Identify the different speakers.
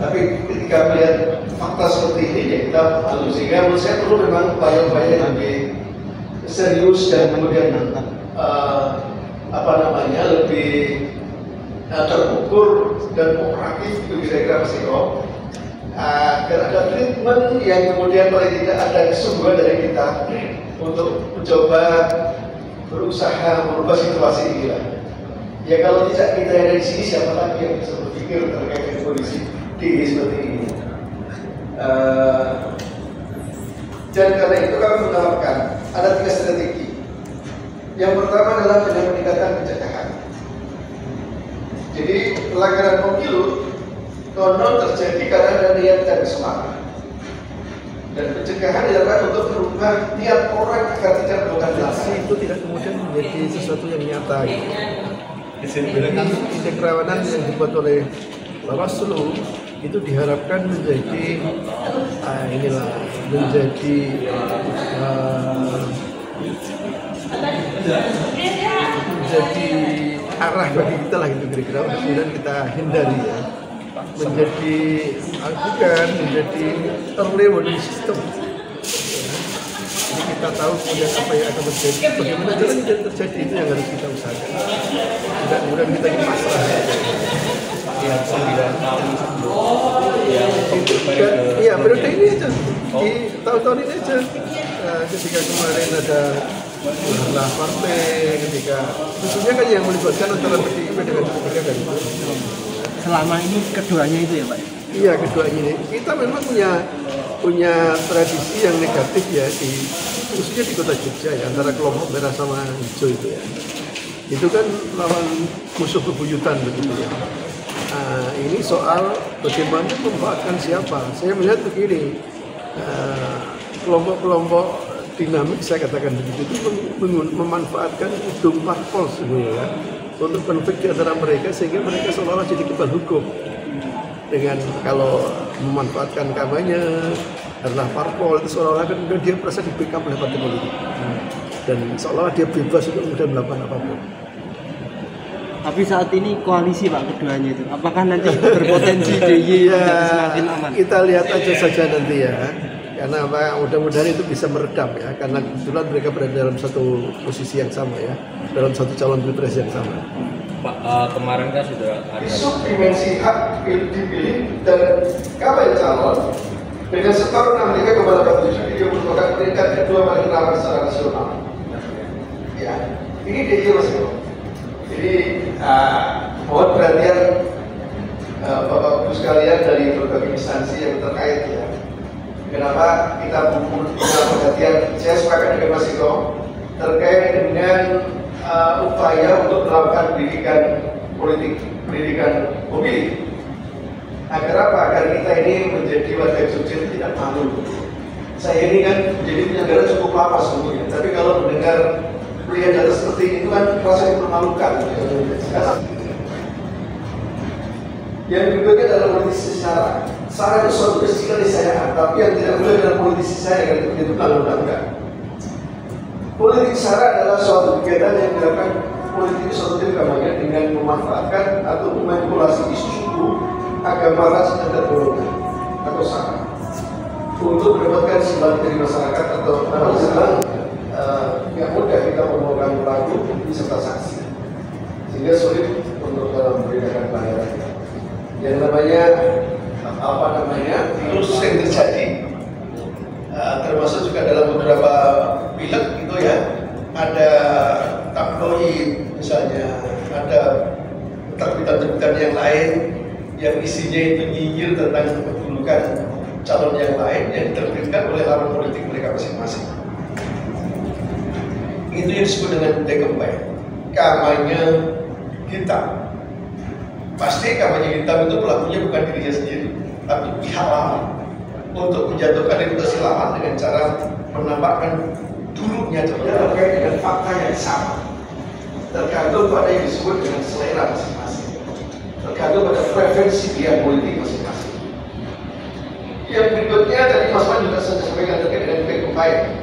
Speaker 1: Tapi ketika melihat fakta seperti ini, ya kita malu. Sehingga menurut saya perlu memang upaya-upaya yang lebih serius dan kemudian lebih terukur dan kooperatif itu kira-kira Mas Eko. Agar ada treatment yang kemudian paling tidak ada kesungguhan dari kita untuk mencoba berusaha merubah situasi ini lah. Ya kalau tidak kita yang dari sini, siapa lagi yang bisa berpikir terkait dengan kondisi tinggi seperti ini. Dan karena itu kami menawarkan ada 3 strategi. Yang pertama adalah dengan peningkatan pencegahan. Jadi pelanggaran pemilu konon terjadi karena ada niat dan kesalahan. Dan pencegahan dilakukan untuk merubah niat orang agar tidak melakukan pelanggaran.
Speaker 2: Itu tidak kemudian menjadi sesuatu yang nyata. Indeks kerawanan yang dibuat oleh Bawaslu itu diharapkan menjadi menjadi arah bagi kita lah gitu kira-kira, kemudian kita hindari ya, menjadi early warning system. Jadi kita tahu kemudian apa yang akan terjadi, bagaimana jalan yang terjadi, itu yang harus kita usahakan. Tidak kemudian kita ini pasrah.
Speaker 3: Yang 9 tahun sebelum
Speaker 2: iya, periode ini aja, di tahun-tahun ini aja. Ketika kemarin ada partai, ketika khususnya kan yang melibatkan antara PDIP dengan P3 kan.
Speaker 4: Selama ini keduanya itu ya Pak?
Speaker 2: Iya, keduanya ini. Kita memang punya tradisi yang negatif ya, khususnya di kota Jogja ya, antara kelompok merah sama hijau itu ya. Itu kan lawan musuh bebuyutan begitu ya. Ini soal bagaimana memanfaatkan siapa. Saya melihat begini, kelompok-kelompok dinamik, saya katakan begitu, itu memanfaatkan hidung parpol sebenarnya ya, untuk konflik di antara mereka, sehingga mereka seolah-olah jadi kebal hukum. Dengan kalau memanfaatkan kampanye adalah parpol, itu seolah-olah kan dia merasa di backup oleh partai politik, dan seolah-olah dia bebas untuk kemudian melakukan apapun.
Speaker 4: Tapi saat ini koalisi Pak keduanya itu, apakah nanti berpotensi DIY menjadi semakin aman?
Speaker 2: Kita lihat aja saja nanti ya, karena mudah-mudahan itu bisa meredam ya, karena kebetulan mereka berada dalam satu posisi yang sama ya, dalam satu calon pilpres yang sama.
Speaker 3: Pak, kemarin kan sudah ada
Speaker 1: dimensi hak dipilih dan kapan calon dengan setor Amerika kepada Pak Jokowi, dia merupakan peringkat kedua paling ramai secara nasional. Ya, ini dia Mas Eko. Jadi mohon perhatian Bapak-Ibu sekalian dari berbagai instansi yang terkait ya. Kenapa kita punya perhatian? Saya sepakat dengan Mas Eko terkait dengan upaya untuk melakukan pendidikan politik, pendidikan pemilih. Agar apa? Agar kita ini menjadi warga Jogja tidak malu. Saya ini kan menjadi penyelenggara cukup lama sebetulnya, tapi kalau mendengar melihat data seperti itu kan rasanya mempermalukan. Yang berikutnya adalah politisi sara. Sara itu suatu keniscayaan, tapi yang tidak boleh adalah politisi saya yang itu undang-undang. Politik sara adalah suatu kegiatan yang dilakukan politik suatu kampanye dengan memanfaatkan atau memanipulasi isu suku, agama, ras, dan golongan atau sara untuk mendapatkan simpati dari masyarakat atau yang mudah kita menemukan pelaku beserta saksi, sehingga sulit untuk membedakan bayaran. Yang namanya virus yang terjadi, termasuk juga dalam beberapa pilek itu ya, ada tabloid misalnya, ada terbitan-terbitan yang lain yang isinya itu nyinyir tentang kedudukan calon yang lain yang diterbitkan oleh lawan politik mereka masing-masing. Itu yang disebut dengan decompete, kampanye hitam. Pasti kampanye hitam itu pelakunya bukan dirinya sendiri, tapi pihak lawan untuk menjatuhkan reputasi lawan dengan cara menampakkan dulunya terkait dengan fakta yang sama, tergantung pada yang disebut dengan selera masing-masing, tergantung pada preferensi pihak politik masing-masing. Yang berikutnya tadi Mas Wan juga sudah sampaikan terkait dengan decompete.